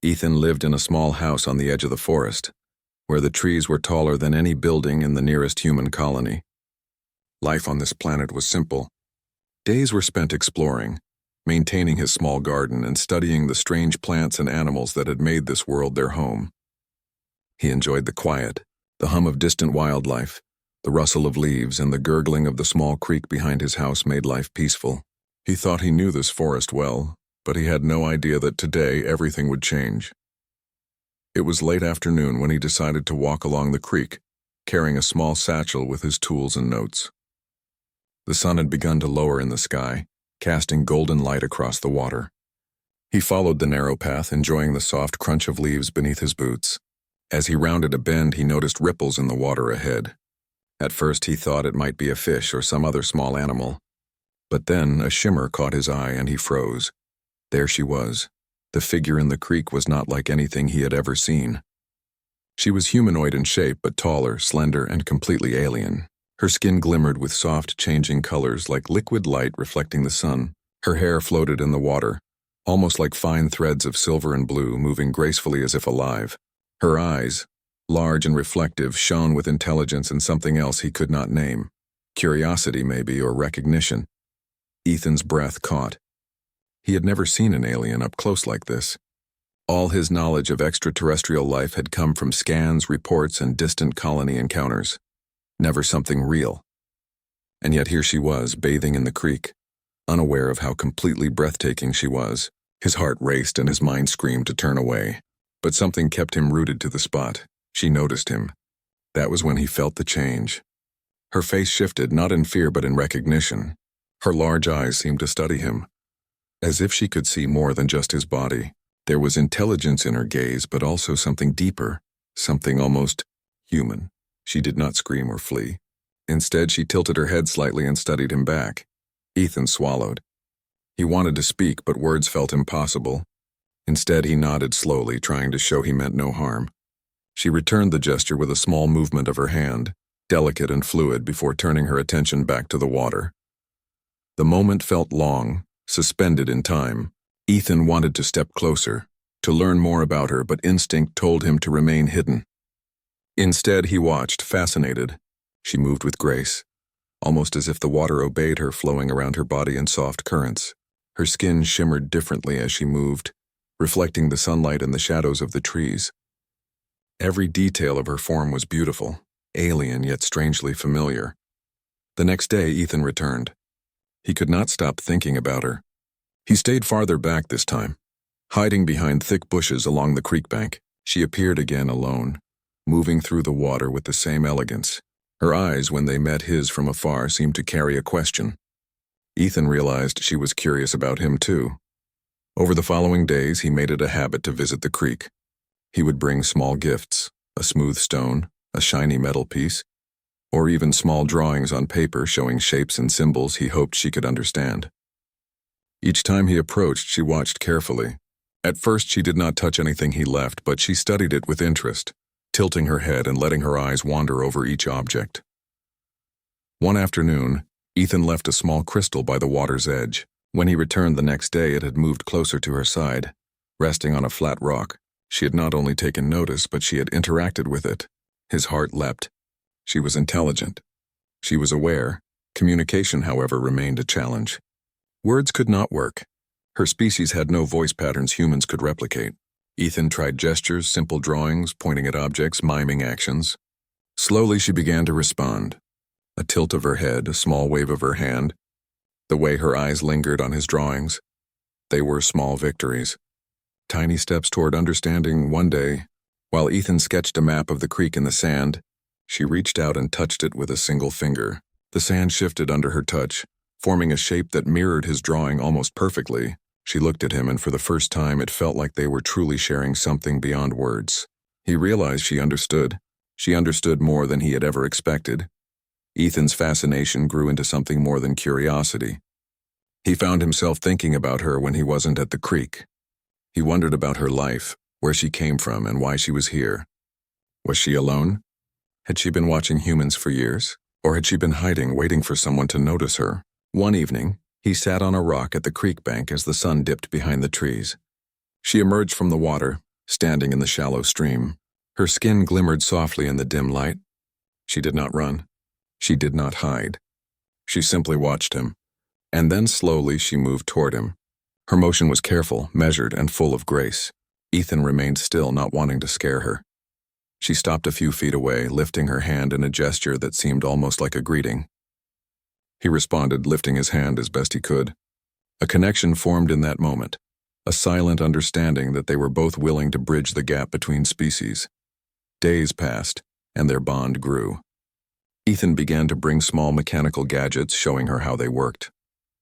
Ethan lived in a small house on the edge of the forest, where the trees were taller than any building in the nearest human colony. Life on this planet was simple. Days were spent exploring, maintaining his small garden and studying the strange plants and animals that had made this world their home. He enjoyed the quiet, the hum of distant wildlife, the rustle of leaves, and the gurgling of the small creek behind his house made life peaceful. He thought he knew this forest well, but he had no idea that today everything would change. It was late afternoon when he decided to walk along the creek, carrying a small satchel with his tools and notes. The sun had begun to lower in the sky, casting golden light across the water. He followed the narrow path, enjoying the soft crunch of leaves beneath his boots. As he rounded a bend, he noticed ripples in the water ahead. At first, he thought it might be a fish or some other small animal. But then a shimmer caught his eye and he froze. There she was. The figure in the creek was not like anything he had ever seen. She was humanoid in shape, but taller, slender, and completely alien. Her skin glimmered with soft, changing colors like liquid light reflecting the sun. Her hair floated in the water, almost like fine threads of silver and blue, moving gracefully as if alive. Her eyes, large and reflective, shone with intelligence and something else he could not name. Curiosity, maybe, or recognition. Ethan's breath caught. He had never seen an alien up close like this. All his knowledge of extraterrestrial life had come from scans, reports, and distant colony encounters. Never something real. And yet here she was, bathing in the creek, unaware of how completely breathtaking she was. His heart raced and his mind screamed to turn away. But something kept him rooted to the spot. She noticed him. That was when he felt the change. Her face shifted, not in fear but in recognition. Her large eyes seemed to study him, as if she could see more than just his body. There was intelligence in her gaze, but also something deeper, something almost human. She did not scream or flee. Instead, she tilted her head slightly and studied him back. Ethan swallowed. He wanted to speak, but words felt impossible. Instead, he nodded slowly, trying to show he meant no harm. She returned the gesture with a small movement of her hand, delicate and fluid, before turning her attention back to the water. The moment felt long, suspended in time. Ethan wanted to step closer, to learn more about her, but instinct told him to remain hidden. Instead, he watched, fascinated. She moved with grace, almost as if the water obeyed her, flowing around her body in soft currents. Her skin shimmered differently as she moved, reflecting the sunlight and the shadows of the trees. Every detail of her form was beautiful, alien yet strangely familiar. The next day, Ethan returned. He could not stop thinking about her. He stayed farther back this time, hiding behind thick bushes along the creek bank. She appeared again alone, moving through the water with the same elegance. Her eyes, when they met his from afar, seemed to carry a question. Ethan realized she was curious about him too. Over the following days, he made it a habit to visit the creek. He would bring small gifts, a smooth stone, a shiny metal piece, or even small drawings on paper showing shapes and symbols he hoped she could understand. Each time he approached, she watched carefully. At first, she did not touch anything he left, but she studied it with interest, tilting her head and letting her eyes wander over each object. One afternoon, Ethan left a small crystal by the water's edge. When he returned the next day, it had moved closer to her side, resting on a flat rock. She had not only taken notice, but she had interacted with it. His heart leapt. She was intelligent. She was aware. Communication, however, remained a challenge. Words could not work. Her species had no voice patterns humans could replicate. Ethan tried gestures, simple drawings, pointing at objects, miming actions. Slowly she began to respond. A tilt of her head, a small wave of her hand, the way her eyes lingered on his drawings. They were small victories. Tiny steps toward understanding. One day, while Ethan sketched a map of the creek in the sand, she reached out and touched it with a single finger. The sand shifted under her touch, forming a shape that mirrored his drawing almost perfectly. She looked at him, and for the first time it felt like they were truly sharing something beyond words. He realized she understood. She understood more than he had ever expected. Ethan's fascination grew into something more than curiosity. He found himself thinking about her when he wasn't at the creek. He wondered about her life, where she came from, and why she was here. Was she alone? Had she been watching humans for years? Or had she been hiding, waiting for someone to notice her? One evening, he sat on a rock at the creek bank as the sun dipped behind the trees. She emerged from the water, standing in the shallow stream. Her skin glimmered softly in the dim light. She did not run. She did not hide. She simply watched him, and then slowly she moved toward him. Her motion was careful, measured, and full of grace. Ethan remained still, not wanting to scare her. She stopped a few feet away, lifting her hand in a gesture that seemed almost like a greeting. He responded, lifting his hand as best he could. A connection formed in that moment, a silent understanding that they were both willing to bridge the gap between species. Days passed, and their bond grew. Ethan began to bring small mechanical gadgets, showing her how they worked.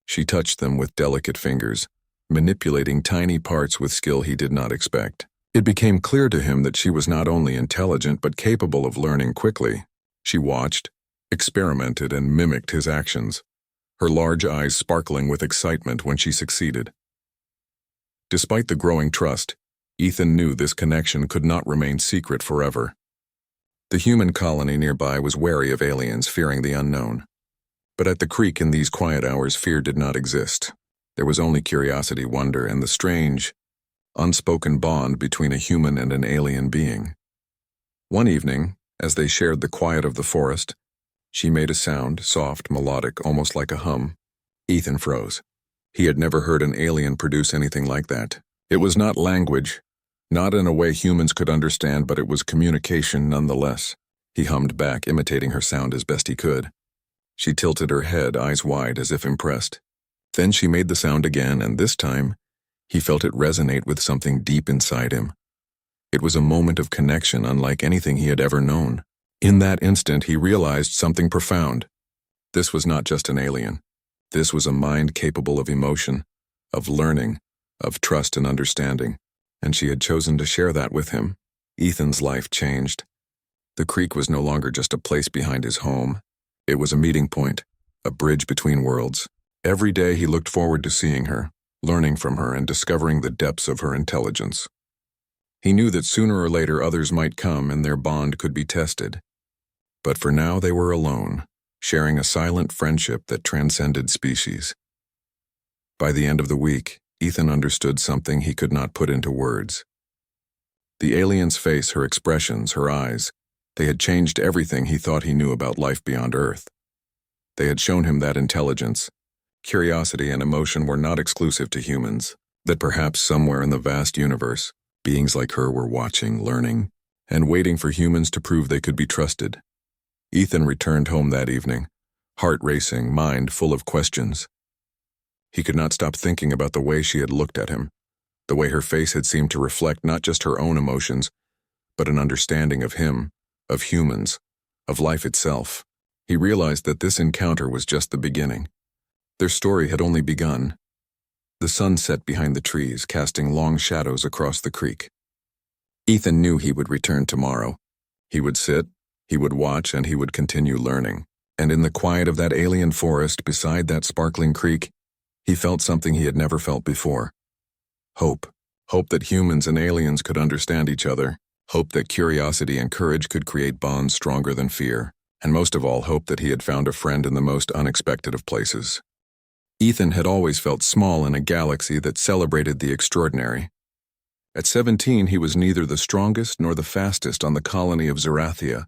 She touched them with delicate fingers, manipulating tiny parts with skill he did not expect. It became clear to him that she was not only intelligent but capable of learning quickly. She watched, experimented, and mimicked his actions, her large eyes sparkling with excitement when she succeeded. Despite the growing trust, Ethan knew this connection could not remain secret forever. The human colony nearby was wary of aliens, fearing the unknown. But at the creek in these quiet hours, fear did not exist. There was only curiosity, wonder, and the strange, unspoken bond between a human and an alien being. One evening, as they shared the quiet of the forest, she made a sound, soft, melodic, almost like a hum. Ethan froze. He had never heard an alien produce anything like that. It was not language, not in a way humans could understand, but it was communication nonetheless. He hummed back, imitating her sound as best he could. She tilted her head, eyes wide, as if impressed. Then she made the sound again, and this time, he felt it resonate with something deep inside him. It was a moment of connection unlike anything he had ever known. In that instant, he realized something profound. This was not just an alien. This was a mind capable of emotion, of learning, of trust and understanding, and she had chosen to share that with him. Ethan's life changed. The creek was no longer just a place behind his home. It was a meeting point, a bridge between worlds. Every day he looked forward to seeing her, learning from her, and discovering the depths of her intelligence. He knew that sooner or later others might come and their bond could be tested. But for now they were alone, sharing a silent friendship that transcended species. By the end of the week, Ethan understood something he could not put into words. The alien's face, her expressions, her eyes, they had changed everything he thought he knew about life beyond Earth. They had shown him that intelligence, curiosity, and emotion were not exclusive to humans, that perhaps somewhere in the vast universe, beings like her were watching, learning, and waiting for humans to prove they could be trusted. Ethan returned home that evening, heart racing, mind full of questions. He could not stop thinking about the way she had looked at him, the way her face had seemed to reflect not just her own emotions, but an understanding of him, of humans, of life itself. He realized that this encounter was just the beginning. Their story had only begun. The sun set behind the trees, casting long shadows across the creek. Ethan knew he would return tomorrow. He would sit, he would watch, and he would continue learning. And in the quiet of that alien forest beside that sparkling creek, he felt something he had never felt before. Hope. Hope that humans and aliens could understand each other. Hope that curiosity and courage could create bonds stronger than fear. And most of all, hope that he had found a friend in the most unexpected of places. Ethan had always felt small in a galaxy that celebrated the extraordinary. At 17, he was neither the strongest nor the fastest on the colony of Zerathia,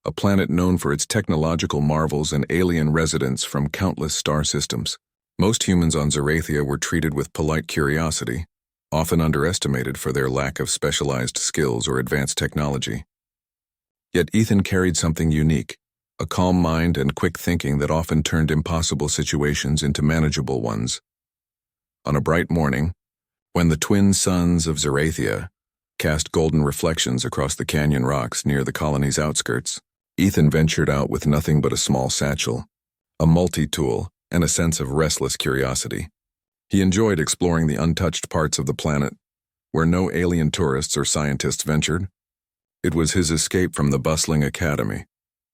a planet known for its technological marvels and alien residents from countless star systems. Most humans on Zerathia were treated with polite curiosity, often underestimated for their lack of specialized skills or advanced technology. Yet Ethan carried something unique, a calm mind and quick thinking that often turned impossible situations into manageable ones. On a bright morning, when the twin suns of Zerathia cast golden reflections across the canyon rocks near the colony's outskirts, Ethan ventured out with nothing but a small satchel, a multi-tool, and a sense of restless curiosity. He enjoyed exploring the untouched parts of the planet, where no alien tourists or scientists ventured. It was his escape from the bustling academy,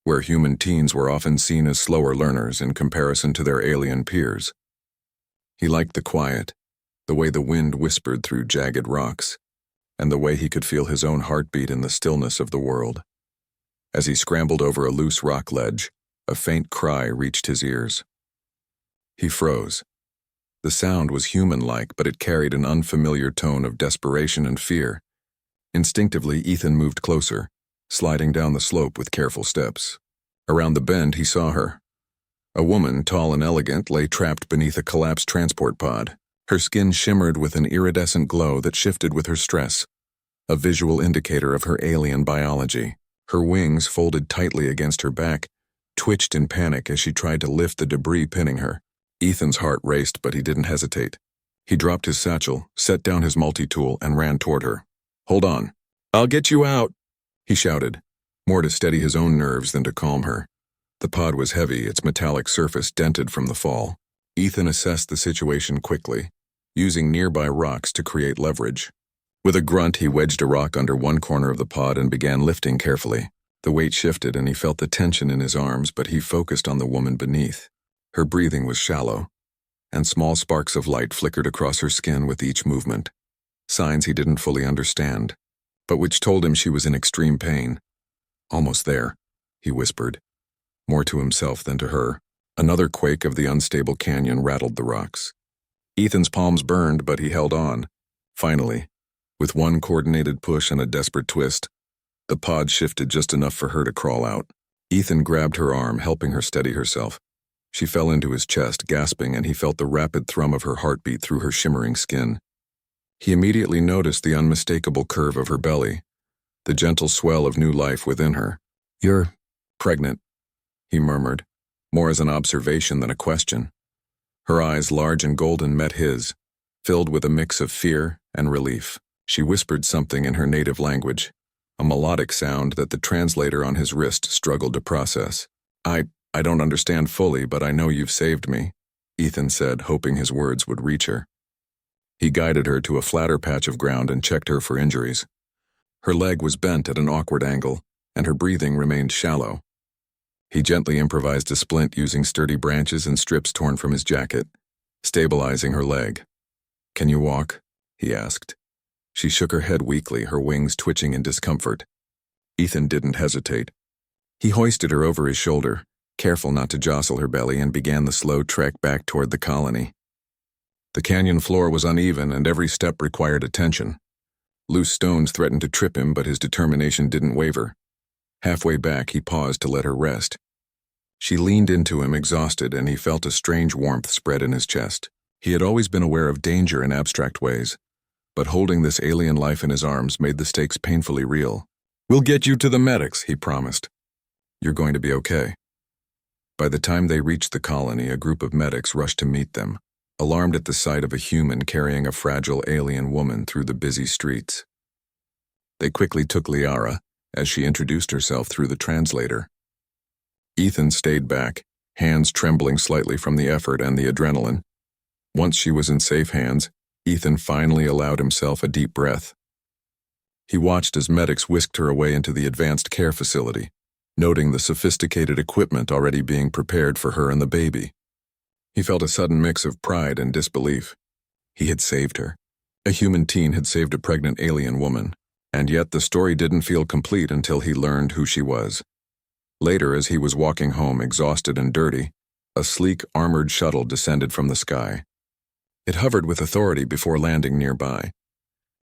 where human teens were often seen as slower learners in comparison to their alien peers. He liked the quiet, the way the wind whispered through jagged rocks, and the way he could feel his own heartbeat in the stillness of the world. As he scrambled over a loose rock ledge, a faint cry reached his ears. He froze. The sound was human-like, but it carried an unfamiliar tone of desperation and fear. Instinctively, Ethan moved closer, sliding down the slope with careful steps. Around the bend, he saw her. A woman, tall and elegant, lay trapped beneath a collapsed transport pod. Her skin shimmered with an iridescent glow that shifted with her stress, a visual indicator of her alien biology. Her wings, folded tightly against her back, twitched in panic as she tried to lift the debris pinning her. Ethan's heart raced, but he didn't hesitate. He dropped his satchel, set down his multi-tool, and ran toward her. "Hold on. I'll get you out," he shouted, more to steady his own nerves than to calm her. The pod was heavy, its metallic surface dented from the fall. Ethan assessed the situation quickly, using nearby rocks to create leverage. With a grunt, he wedged a rock under one corner of the pod and began lifting carefully. The weight shifted and he felt the tension in his arms, but he focused on the woman beneath. Her breathing was shallow, and small sparks of light flickered across her skin with each movement. Signs he didn't fully understand, but which told him she was in extreme pain. "Almost there," he whispered, more to himself than to her. Another quake of the unstable canyon rattled the rocks. Ethan's palms burned, but he held on. Finally, with one coordinated push and a desperate twist, the pod shifted just enough for her to crawl out. Ethan grabbed her arm, helping her steady herself. She fell into his chest, gasping, and he felt the rapid thrum of her heartbeat through her shimmering skin. He immediately noticed the unmistakable curve of her belly, the gentle swell of new life within her. "You're pregnant," he murmured, more as an observation than a question. Her eyes, large and golden, met his, filled with a mix of fear and relief. She whispered something in her native language, a melodic sound that the translator on his wrist struggled to process. I don't understand fully, but I know you've saved me," Ethan said, hoping his words would reach her. He guided her to a flatter patch of ground and checked her for injuries. Her leg was bent at an awkward angle, and her breathing remained shallow. He gently improvised a splint using sturdy branches and strips torn from his jacket, stabilizing her leg. "Can you walk?" he asked. She shook her head weakly, her wings twitching in discomfort. Ethan didn't hesitate. He hoisted her over his shoulder, careful not to jostle her belly, and began the slow trek back toward the colony. The canyon floor was uneven, and every step required attention. Loose stones threatened to trip him, but his determination didn't waver. Halfway back, he paused to let her rest. She leaned into him, exhausted, and he felt a strange warmth spread in his chest. He had always been aware of danger in abstract ways, but holding this alien life in his arms made the stakes painfully real. "We'll get you to the medics," he promised. "You're going to be okay." By the time they reached the colony, a group of medics rushed to meet them, alarmed at the sight of a human carrying a fragile alien woman through the busy streets. They quickly took Liara, as she introduced herself through the translator. Ethan stayed back, hands trembling slightly from the effort and the adrenaline. Once she was in safe hands, Ethan finally allowed himself a deep breath. He watched as medics whisked her away into the advanced care facility, noting the sophisticated equipment already being prepared for her and the baby. He felt a sudden mix of pride and disbelief. He had saved her. A human teen had saved a pregnant alien woman, and yet the story didn't feel complete until he learned who she was. Later, as he was walking home, exhausted and dirty, a sleek, armored shuttle descended from the sky. It hovered with authority before landing nearby.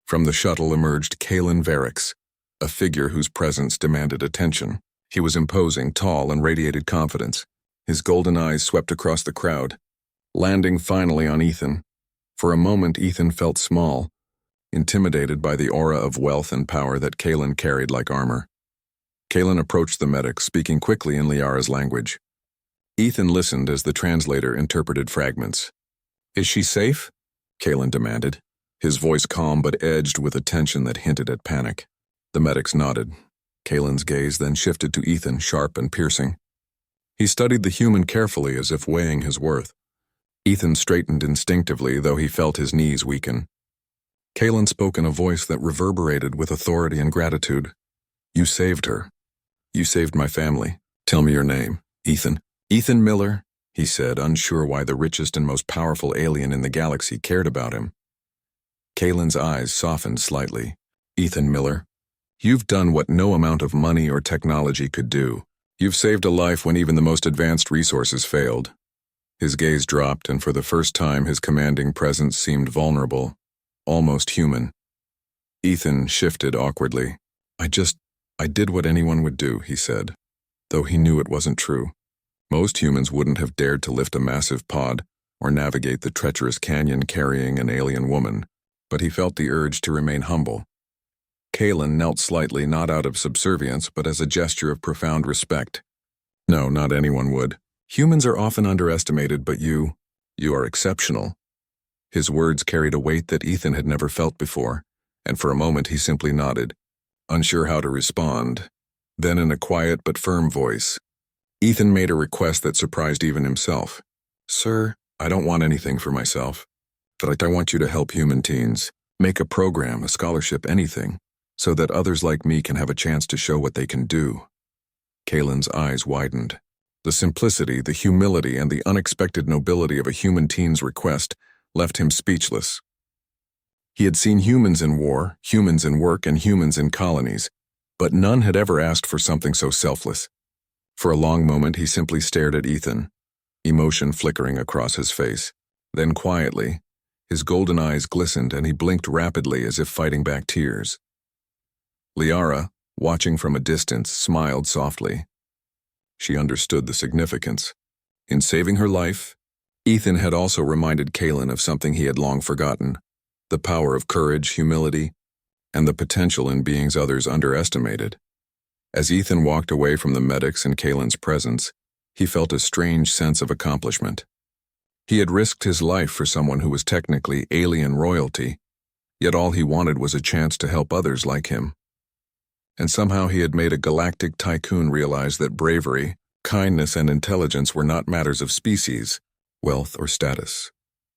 From the shuttle emerged Kalen Varix, a figure whose presence demanded attention. He was imposing, tall, and radiated confidence. His golden eyes swept across the crowd, landing finally on Ethan. For a moment, Ethan felt small, intimidated by the aura of wealth and power that Kalen carried like armor. Kalen approached the medic, speaking quickly in Liara's language. Ethan listened as the translator interpreted fragments. "Is she safe?" Kalen demanded, his voice calm but edged with a tension that hinted at panic. The medics nodded. Kalen's gaze then shifted to Ethan, sharp and piercing. He studied the human carefully, as if weighing his worth. Ethan straightened instinctively, though he felt his knees weaken. Kalen spoke in a voice that reverberated with authority and gratitude. "You saved her. You saved my family. Tell me your name." "Ethan." "Ethan Miller," he said, unsure why the richest and most powerful alien in the galaxy cared about him. Kalen's eyes softened slightly. "Ethan Miller, you've done what no amount of money or technology could do. You've saved a life when even the most advanced resources failed." His gaze dropped, and for the first time his commanding presence seemed vulnerable, almost human. Ethan shifted awkwardly. I did what anyone would do, he said, though he knew it wasn't true. Most humans wouldn't have dared to lift a massive pod or navigate the treacherous canyon carrying an alien woman, but he felt the urge to remain humble. Kalen knelt slightly, not out of subservience, but as a gesture of profound respect. No, not anyone would. Humans are often underestimated, but you are exceptional. His words carried a weight that Ethan had never felt before, and for a moment he simply nodded, unsure how to respond. Then in a quiet but firm voice, Ethan made a request that surprised even himself. Sir, I don't want anything for myself, but I want you to help human teens. Make a program, a scholarship, anything, so that others like me can have a chance to show what they can do. Kalen's eyes widened. The simplicity, the humility, and the unexpected nobility of a human teen's request left him speechless. He had seen humans in war, humans in work, and humans in colonies, but none had ever asked for something so selfless. For a long moment he simply stared at Ethan, emotion flickering across his face. Then quietly, his golden eyes glistened and he blinked rapidly as if fighting back tears. Liara, watching from a distance, smiled softly. She understood the significance. In saving her life, Ethan had also reminded Kalen of something he had long forgotten: the power of courage, humility, and the potential in beings others underestimated. As Ethan walked away from the medics and Kalen's presence, he felt a strange sense of accomplishment. He had risked his life for someone who was technically alien royalty, yet all he wanted was a chance to help others like him. And somehow he had made a galactic tycoon realize that bravery, kindness, and intelligence were not matters of species, wealth, or status.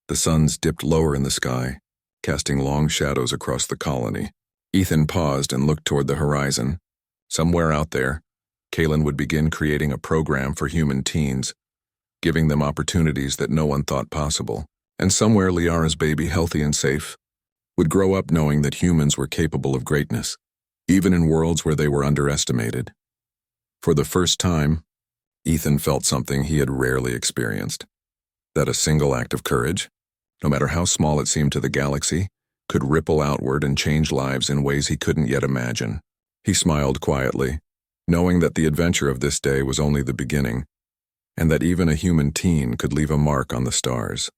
The suns dipped lower in the sky, casting long shadows across the colony. Ethan paused and looked toward the horizon. Somewhere out there, Kalen would begin creating a program for human teens, giving them opportunities that no one thought possible. And somewhere Liara's baby, healthy and safe, would grow up knowing that humans were capable of greatness, even in worlds where they were underestimated. For the first time, Ethan felt something he had rarely experienced: that a single act of courage, no matter how small it seemed to the galaxy, could ripple outward and change lives in ways he couldn't yet imagine. He smiled quietly, knowing that the adventure of this day was only the beginning, and that even a human teen could leave a mark on the stars.